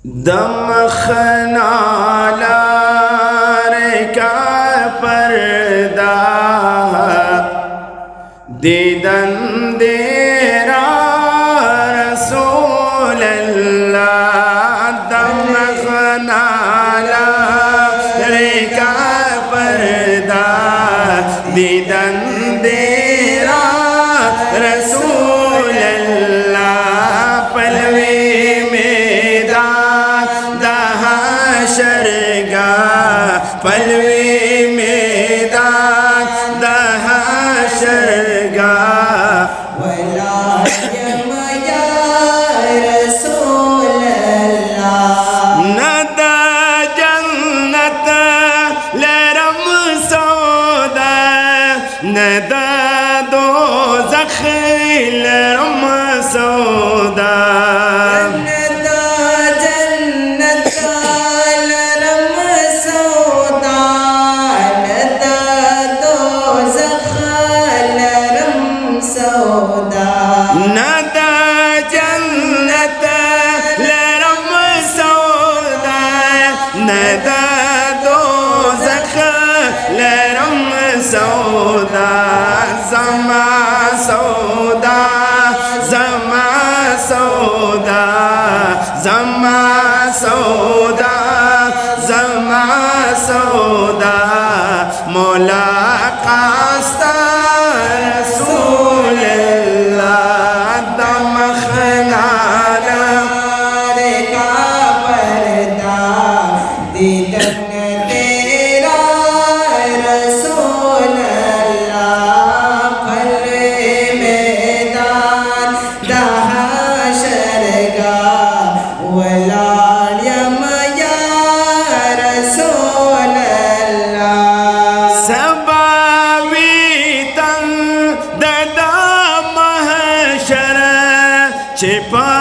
दमखनाला का पर्दा दीदन देरा रसूल अल्लाह। दमखनाला का पर्दा दीदन देरा रसूल अल्लाह। पलवे पलवे मैदान दहशरगा वलायम या रसूल अल्लाह। नदा जन्नत लरम सौदा नदा दोज़ख लरम सौदा। सौदा ज़मा सौदा ज़मा सौदा ज़मा सौदा ज़मा सौदा मौला कास्ता रसूल अल्लाह। दमखनाला का पर्दा दीदन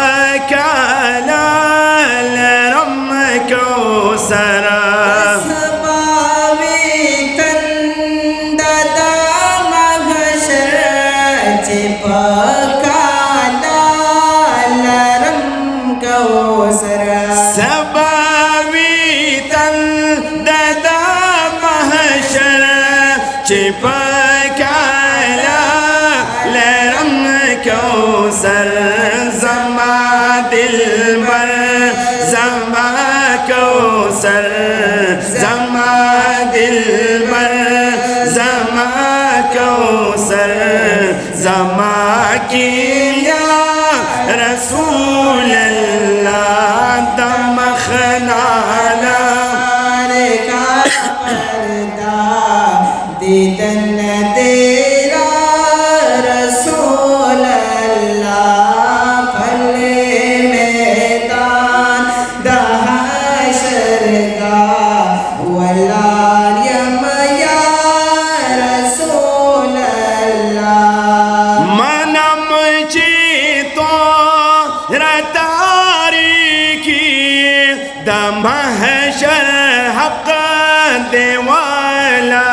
चिपकाला लरम कौसरा सबावी तंददा महशर चिपकाला लरम कौसरा। सबावी तंददा महशर चिपकाला लरम कौसर। ज़मा दिलबर ज़मा कौसर ज़मा दिलबर ज़मा कौसर ज़मा किया रसूल अल्लाह। दमखनाला का पर्दा दीदन तेरा रसूल अल्लाह। महशर हक देवाला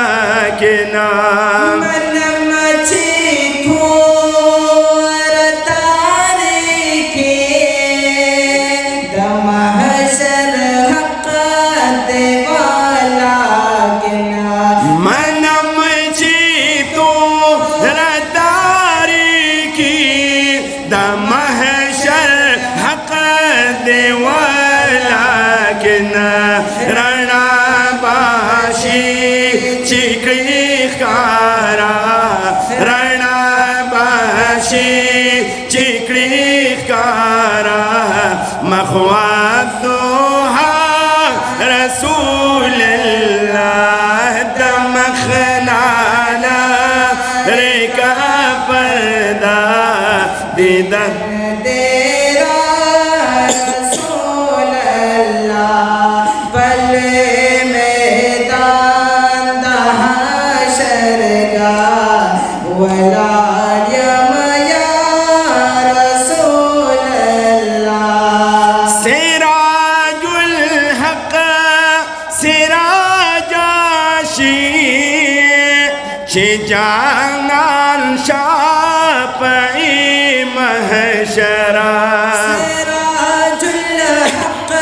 के नाम रणा बाशी चिकड़ीकारा रणा बाशी चिकड़ीकारा मखवादोहा रसूल अल्लाह। दमखनाला का पर्दा दीदन जानान शाफ़ई महशरा सिराजुल हक़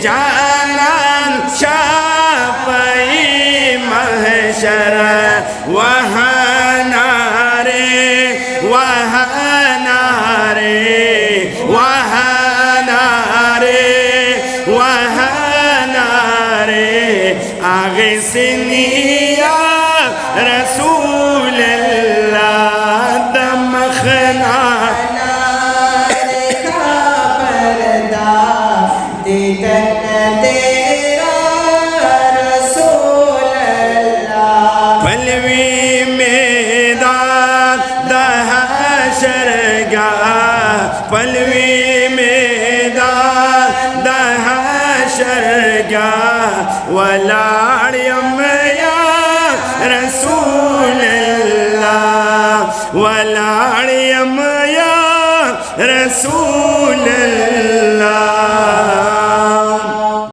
जानान शाफ़ई महशर वहाँ नारे वहाँ नारे वहाँ नारे वहाँ नारे आगे से निया रसूल अल्लाह दमखना पलवी मैदान पलवी मैदान दहशरगा वलाड़ियम या रसूल अल्लाह वलाड़ियम या रसूल अल्लाह